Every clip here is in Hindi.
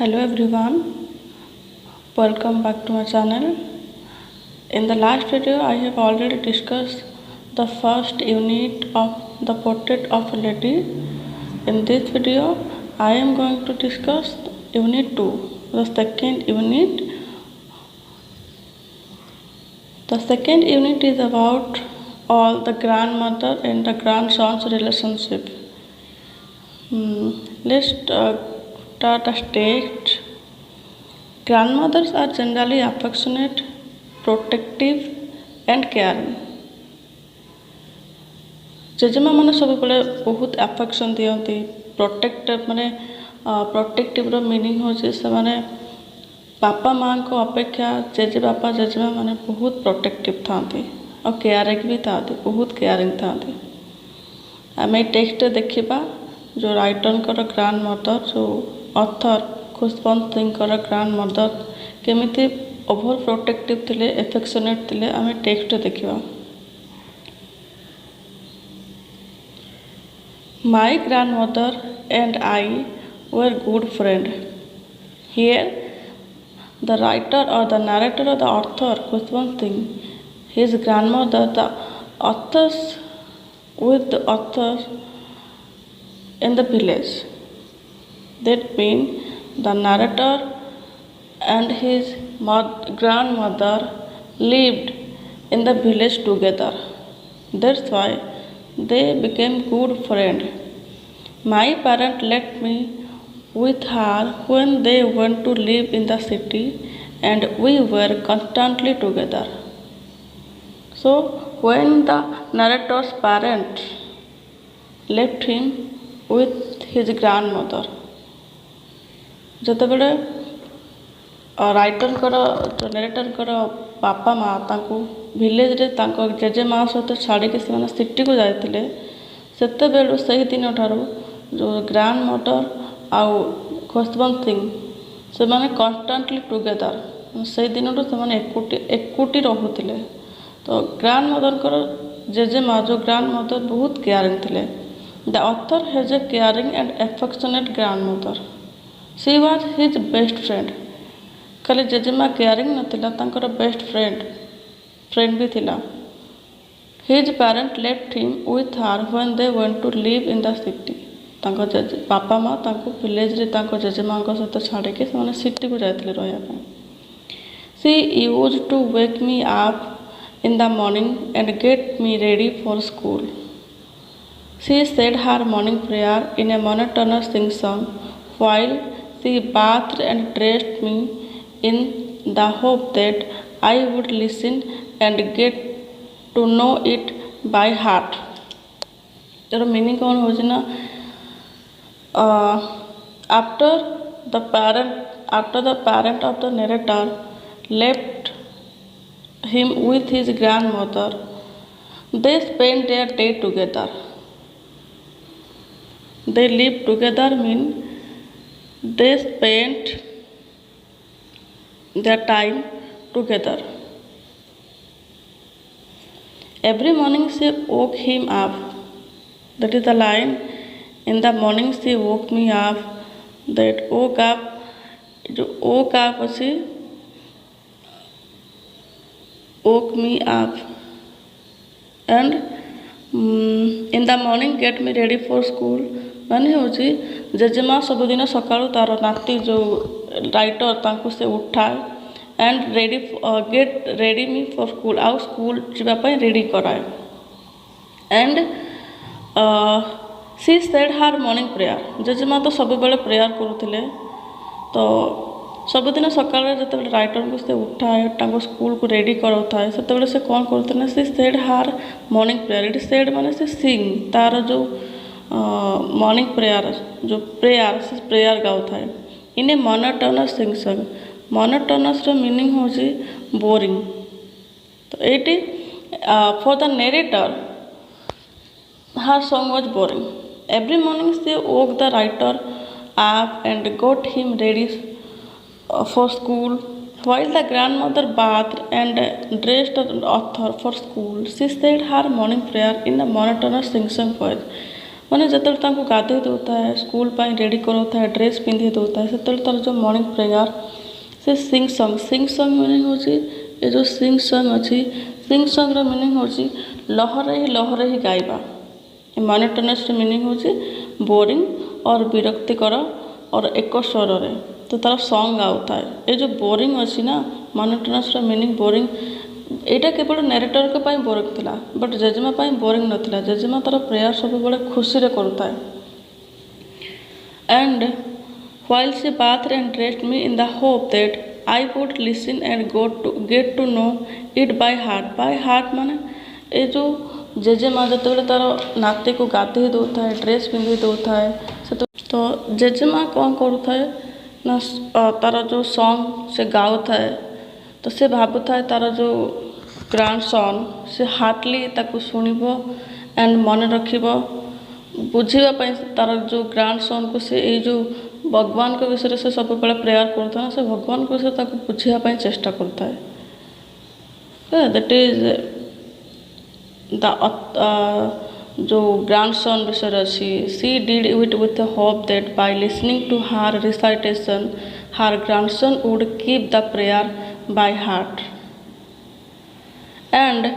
Hello everyone, welcome back to my channel. In the last video, I have already discussed the first unit of the portrait of a lady. In this video, I am going to discuss unit 2, the second unit. The second unit is about all the grandmother and the grandson's relationship. Let's start the text. Grandmothers are generally affectionate, protective and caring. ଜେଜେମା ମାନେ ସବୁବେଳେ ବହୁତ ଆଫେକ୍ସନ୍ ଦିଅନ୍ତି। ପ୍ରୋଟେକ୍ଟିଭର ମିନିଂ ହେଉଛି ସେମାନେ ବାପା ମାଆଙ୍କ ଅପେକ୍ଷା ଜେଜେବାପା ଜେଜେମା ମାନେ ବହୁତ ପ୍ରୋଟେକ୍ଟିଭ୍ ଥାଆନ୍ତି ଆଉ କେୟାରିଂ ବି ଥାଆନ୍ତି, ବହୁତ କେୟାରିଂ ଥାଆନ୍ତି। ଆମେ ଏଇ ଟେକ୍ସଟରେ ଦେଖିବା ଯେଉଁ ରାଇଟରଙ୍କର ଗ୍ରାଣ୍ଡ ମଦର, ଯେଉଁ ଅଥର ଖୁଶବନ୍ତ ସିଂଙ୍କର ଗ୍ରାଣ୍ଡ ମଦର କେମିତି ଓଭର ପ୍ରୋଟେକ୍ଟିଭ୍ ଥିଲେ, ଏଫେକ୍ସନେଟ୍ ଥିଲେ, ଆମେ ଟେକ୍ସଟ ଦେଖିବା। My grandmother and I were good friends. Here, the writer or the narrator or the author Khushwant Singh, his grandmother, the authors with the authors in the village. That means the narrator and his grandmother lived in the village together. That's why they became good friends. My parents left me with her when they went to live in the city and we were constantly together. So when the narrator's parents left him with his grandmother, ଯେତେବେଳେ ରାଇଟରଙ୍କର ନେରେଟରଙ୍କର ବାପା ମା ତାଙ୍କୁ ଭିଲେଜରେ ତାଙ୍କ ଜେଜେମା ସହିତ ଛାଡ଼ିକି ସେମାନେ ସିଟିକୁ ଯାଇଥିଲେ, ସେତେବେଳୁ ସେହି ଦିନଠାରୁ ଯେଉଁ ଗ୍ରାଣ୍ଡ ମଦର ଆଉ ଖୁଶବନ୍ତ ସିଂ ସେମାନେ କନଷ୍ଟାଣ୍ଟଲି ଟୁଗେଦର, ସେହି ଦିନଠୁ ସେମାନେ ଏକୁଟି ରହୁଥିଲେ। ତ ଗ୍ରାଣ୍ଡ ମଦରଙ୍କର ଜେଜେମା ଯେଉଁ ଗ୍ରାଣ୍ଡ ମଦର ବହୁତ କେୟାରିଂ ଥିଲେ। The author has a caring and affectionate grandmother. She was his best friend. ଖାଲି ଜେଜେମା କେୟାରିଂ ନଥିଲା, ତାଙ୍କର ବେଷ୍ଟ ଫ୍ରେଣ୍ଡ ବି ଥିଲା। His parent left him with her when they went to live in the city. ତାଙ୍କ ବାପା ମା ତାଙ୍କୁ ଭିଲେଜରେ ତାଙ୍କ ଜେଜେମାଙ୍କ ସହିତ ଛାଡ଼ିକି ସେମାନେ ସିଟିକୁ ଯାଇଥିଲେ ରହିବା ପାଇଁ। She used to wake me up in the morning and get me ready for school. She said her morning prayer in a monotonous sing song while she bathed and dressed me in the hope that I would listen and get to know it by heart. ତାର ମିନିଂ କ'ଣ ହେଉଛି ନା, after the parent of the narrator left him with his grandmother, they spent their day together. They live together mean they spent their time together. Every morning she woke him up. That is the line. In the morning she woke me up. That woke up she woke me up. And in the morning get me ready for school. ମାନେ ହେଉଛି ଜେଜେମା ସବୁଦିନ ସକାଳୁ ତାର ନାତି ଯେଉଁ ରାଇଟର ତାଙ୍କୁ ସେ ଉଠାଏ ଆଣ୍ଡ ଗେଟ୍ ରେଡ଼ି ମି ଫର୍ ସ୍କୁଲ, ଆଉ ସ୍କୁଲ ଯିବା ପାଇଁ ରେଡ଼ି କରାଏ। And C said her morning prayer. ଜେଜେମା ତ ସବୁବେଳେ ପ୍ରେୟାର କରୁଥିଲେ। ତ ସବୁଦିନ ସକାଳରେ ଯେତେବେଳେ ରାଇଟରଙ୍କୁ ସେ ଉଠାଏ, ତାଙ୍କୁ ସ୍କୁଲକୁ ରେଡ଼ି କରାଉଥାଏ, ସେତେବେଳେ ସେ କ'ଣ କରୁଥିଲେ ନା, she said her morning prayer. ଏଠି ସେଡ୍ ମାନେ ସେ ସିଂ, ତାର ଯେଉଁ ମର୍ଣ୍ଣିଂ ପ୍ରେୟାର, ଯେଉଁ ସେ ପ୍ରେୟାର ଗାଉଥାଏ। In a monotonous sing song। monotonousର ମିନିଂ ହେଉଛି ବୋରିଂ। ତ ଏଇଠି for the narrator her song was boring. Every morning she woke the writer up and got him ready for school, while the grandmother bathed and dressed the author for school. She said her morning prayer in a monotonous sing-song voice. मैंने जो गाधे दौता है स्कूल पर रेडी कराता है ड्रेस पिंधे दौता है से तार जो मॉर्निंग प्रेयर से सिंग सॉन्ग मीनिंग हो ये जो सिंग सॉन्ग अच्छी सिंग सॉन्ग मीनिंग हो लहरे ही गाइबा मोनोटोनस मीनिंग हो बोरिंग और विरक्तिकर और एक स्वर रे तो तार सॉन्ग गाउता है ये जो बोरिंग अच्छी ना मोनोटोनस मीनिंग बोरिंग यहाँ केवल नैरेटर को बोरिंग थिला बट जेजेमा बोरिंग नथिला जेजेमा तार प्रेयर सब बड़े खुशी रे करुता है and while she bathed and dressed me in the hope that I would listen and get to know it by heart माने ये जो जेजेमा जो तार नाती को गाधे दौता है ड्रेस पिंधे दौता है से तो जेजेमा कौन करुता है ना तार जो सॉन्ग से गाउता है तो से भावुता है तार जो ग्रांड सन से हार्टली ताको शुणिब एंड मन रखिब बुझापी तार जो ग्रांड सन को से ये जो भगवान के विषय से सब बड़े प्रेयर करता है से भगवान के विषय ताको बुझापी चेष्टा करता है दैट इज द जो ग्रांड सन विषय अच्छी she did it with hope that by listening to her recitation her grandson would keep the prayer by heart and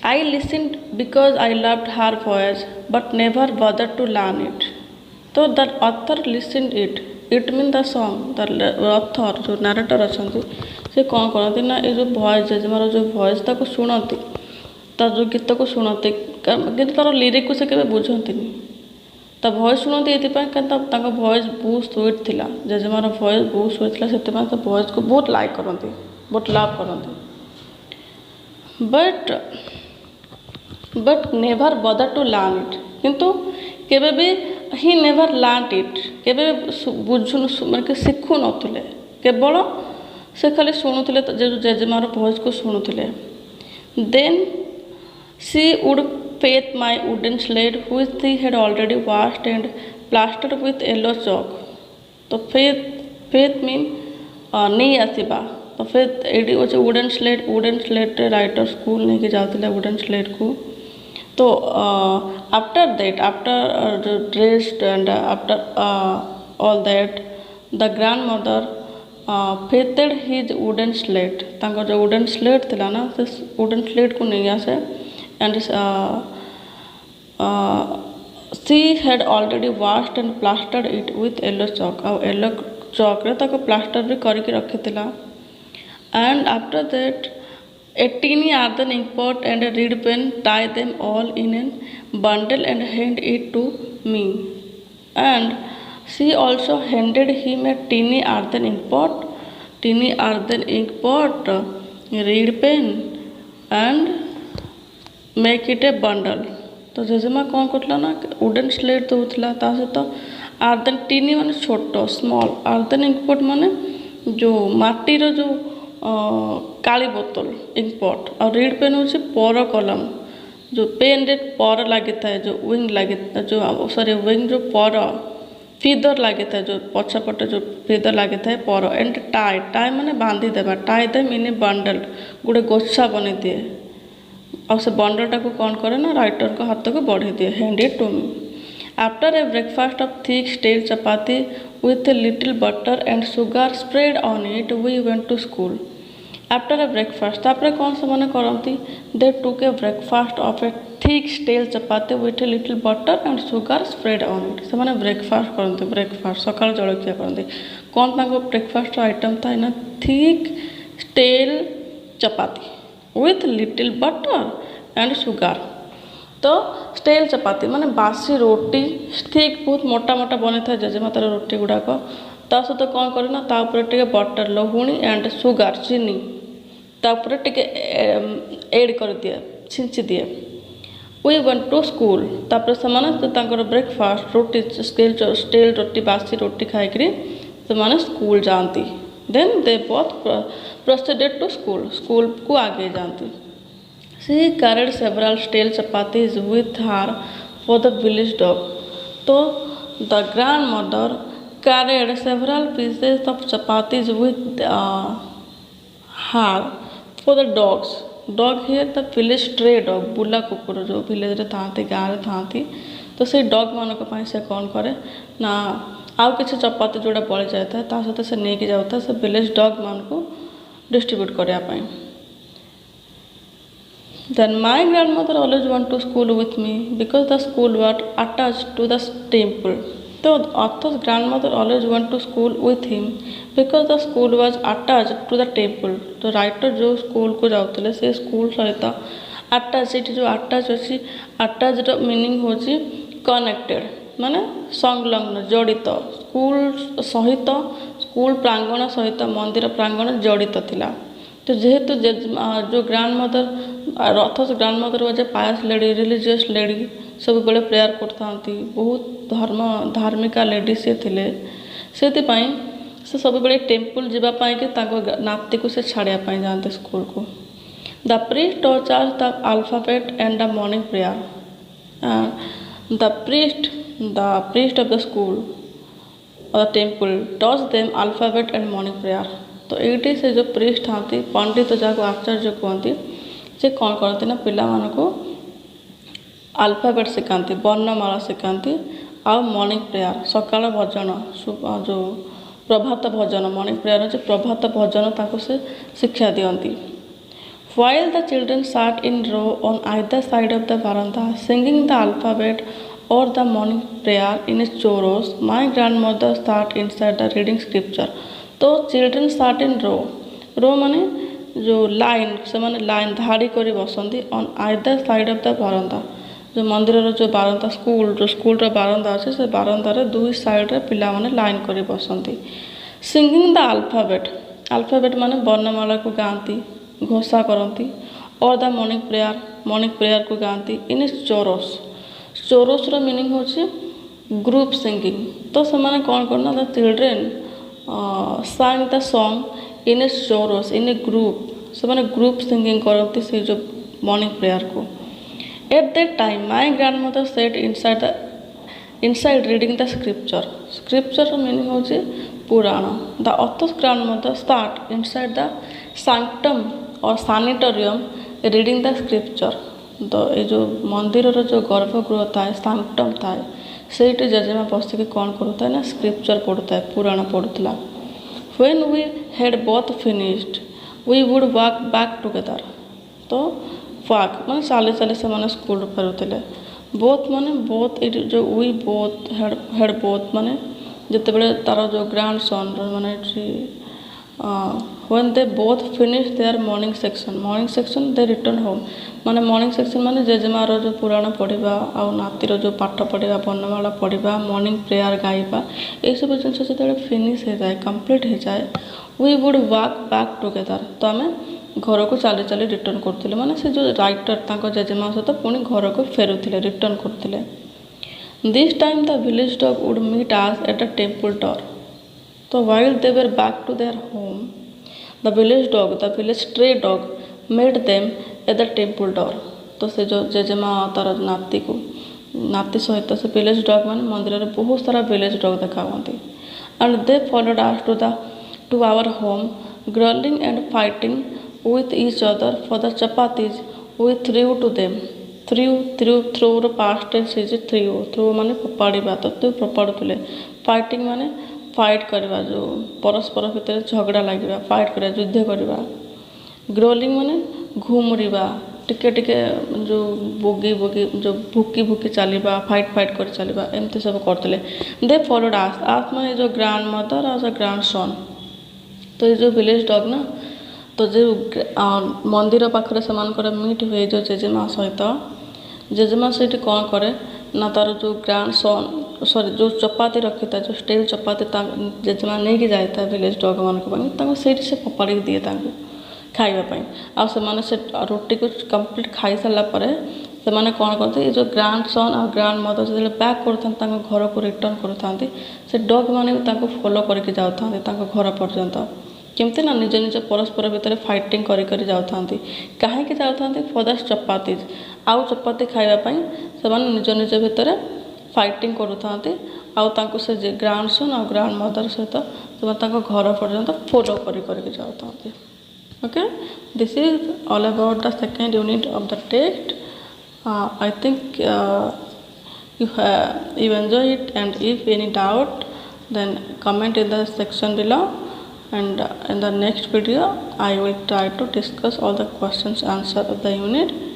I listened because I loved her voice but never bothered to learn it. So the author listened it means the song the author जो narrator अच्छे से कौन करती ना ये जो वॉइस जेजेमार जो वॉइस ताको शुणती तार जो गीत को शुणती कि तार लिरिक को से केबे बुझती ता वॉइस शुणती ये वॉइस बहुत स्वीट थिला जेजेमार वॉइस बहुत स्वीट थिला से वॉइस को बहुत लाइक करती बहुत लव करती बट नेवर बदर टू लर्न इट किंतु केबे भी ही नेवर लर्न इट केबे बुझुन माने शिखु नथिले केवल से खाली शुणुले जेजेमार वॉइस को शुणुले then she would fetch my wooden slate which she had already washed and plastered with yellow chalk तो फेथ मीन नहीं आसवा तो फिर ये अच्छे वुडन स्लेट राइटर स्कूल नहीं जाते वुडन स्लेट को तो आफ्टर दैट आफ्टर जो dressed and after all that the grandmother fetched his wooden slate जो वुडन स्लेट थिला ना से वुडन स्लेट को नहीं आसे and she had already washed and plastered it with yellow chalk और येलो चॉक रे ताको प्लास्टर भी करके रखी and after that a teeny earthen ink pot and a reed pen tie them all in a bundle and hand it to me and she also handed him a teeny earthen ink pot reed pen and make it a bundle तो जेजेमा कौन करला ना वुडन स्लेट दूसरा ता सहित आर्दन टीनी माने छोट स्मॉल आर्दन इंक पॉट माने जो माटीर जो काली बोतल इंक पॉट और रीड पेन हूँ पर कलम जो पेन रे पर लगी था जो विंग लगी जो सॉरी विंग जो पर फीदर लगी था जो पछपटे जो फीदर लगी था पर एंड टाई माने बांधी देवा टाई दे इन बंडल गोटे गोछा बन दिए और से बंडल टाक कौन करे ना राइटर को हाथ को बढ़े दिए hand it to me after a breakfast of thick stale chapati with a little butter and sugar spread on it we went to school after a breakfast तापर कौन से मैंने करती they took a breakfast of a thick stale chapati with a little butter and sugar spread on it से मैंने ब्रेकफास्ट करते ब्रेकफास्ट सकाल जलखिया करते कौन ताको ब्रेकफास्ट आइटम था ना thick stale chapati with little butter and sugar तो स्टेल चपाती माने बासी रोटी ठीक बहुत मोटा मोटा बनी था जेजेमातार रोटी गुड़ाक ता सहित कौन करे ना तापर टिके बटर लहुणी एंड सुगार चीनी तापर टिके एड कर दिए छिंची दिए वी वेंट टू स्कूल तापर से ब्रेकफास्ट रोटी स्टेल रोटी बासी रोटी खाई से स्कूल जाती then they both proceeded to school को आगे जाती She carried several stale chapatis with her for the village dog. So the grandmother carried several pieces of chapatis with her for the dogs. Dog here the village stray dog, बुला कुकुर जो village रे थांती गाँव रे थांती तो से डग मान से कौन करे ना आउ किसी चपाती जोड़ा बड़ी जाए ता सहित से नहीं जाता से विलेज डग मान को डिस्ट्रीब्यूट करने। Then my grandmother always went to school with me because the school was attached to the temple. So the author's grandmother always went to school with him because the school was attached to the temple. तो राइटर जो स्कूल को जाते से स्कूल सहित अटैच जो अटैच अच्छी अटैच मीनिंग हो कनेक्टेड माने संलग्न जड़ित स्कूल सहित स्कूल प्रांगण सहित मंदिर प्रांगण जड़ित थिला। तो जेहेतु जो ग्रांड मदर अर्थात grand mother was a pious lady religious lady सब बेले प्रेयर करता बहुत धार्मिका लेडी से थिले से सब बेले टेम्पल जीवाई कि नाती को से छाड़िया जाते स्कूल को। The priest taught us the alphabet and the morning prayer the priest of the school और temple taught them alphabet and morning prayer. तो ये से जो प्रीस्ट था पंडित जहाँ आचार्य कहते से कौन करती ना पिला को अल्फाबेट सिखाती वर्णमाला सिखाती आ मॉर्निंग प्रेयर सकाल भजन जो प्रभात भजन मॉर्निंग प्रेयर जो प्रभात भजन से शिक्षा दियंती। While the children sat in row on either side of the veranda singing the alphabet or the morning prayer in chorus, my grandmother sat inside the reading scripture. तो चिल्ड्रेन स्टार्ट इन रो माने जो लाइन से माने लाइन धाड़ी करी बसंती on either side of the बारंदा जो मंदिर जो बारंदा स्कूल बारंदा अच्छे से बारंदार दुई साइड रे पिला माने लाइन करी बसंती सिंगिंग द अल्फाबेट माने वर्णमाला को गाती घोषा करती और द मॉर्निंग प्रेयर को गाती इन चोरस रो मीनिंग होची ग्रुप सिंगिंग। तो से माने कौन करना the children sang the song in a chorus in a group से मैंने ग्रुप सिंगिंग करती से जो मॉर्निंग प्रेयर को। At that time my grandmother sat inside reading the scripture meaning हो Purana. The author's grandmother sat inside the sanctum और सैनिटोरियम रीडिंग द स्क्रिप्चर। तो ये जो मंदिर जो गर्भगृह थाए सैंक्टम थाए से जेजेमा बसिक कौन करूता है ना स्क्रिप्चर पढ़ुता है पुराण पढ़ुला। When we had both finished we would walk back together. तो वॉक माने चाली चाली से माने स्कूल फेरुले बोथ माने बोथ जो वी बोथ हैड बोथ माने जिते बड़े तार जो ग्रैंड सन माने when they both finish their morning section they return home माने मॉर्निंग सेक्शन माने जेजेमार जो पुराण पढ़ा आ नातीर जो पाठ पढ़ा वर्णमाला पढ़ा मॉर्निंग प्रेयर गाइबा ये सब जिन जो फिनिश हो जाए कंप्लीट हो जाए we would walk back together. तो आम घर को चली चली रिटर्न करते माने से जो राइटर जेजेमा सहित पुणी घर को फेरुले रिटर्न करते। This time the village dog would meet us at the temple door. तो while they were back to their home, the village stray dog met them at the temple door. तो से जो जेजेमा तार नाती सहित से विलेज डॉग मान मंदिर में बहुत सारा विलेज डॉग देखा and they followed us to our home growling and fighting with each other for the chapatis we threw to them. Threw past tense is threw माने फोपाड़ा तो तू फोपाड़ुले फाइटिंग माने फाइट करवा जो परस्पर भितर झगड़ा लगे फाइट करवा युद्ध करवा। ग्रोलिंग माने घुमुड़ा टिके टिके जो बोगी जो भुकी चलवा फाइट कर चलवा एमती सब करते। दे फॉलोड आस माने जो ग्रैंड मदर आज ग्रैंड सन। तो ये जो विलेज डॉग ना तो जो मंदिर पाखे से मीट हुए जो जेजेमा सहित जेजेमा से कौन करे ना तार जो ग्रैंड सन सॉरी जो चपाती रखी था जो स्टील चपाती जेजेमा नहीं कि जाए था विलेज डॉग मान से फोपाड़ी दिए खावाई आने से रोटी को कंप्लीट खाई सारापर से कौन करते जो ग्रैंड सन और ग्रैंड मदर जो बैक करते घर को रिटर्न करते से डॉग मैंने फॉलो करके जाता घर पर्यंत केमती ना निज निज परस्पर भितर फाइटिंग कर जाता कहीं जाता फॉर द चपातीज आउ चपाती खावाई से निज निज भितर फाइटिंग करुँच से ग्रैंड सन और ग्रैंड मदर सहित से घर पर्यंत फॉलो करके जाता। Okay, this is all about the second unit of the text. I think you enjoy it, and if any doubt, then comment in the section below, and in the next video I will try to discuss all the questions answer of the unit.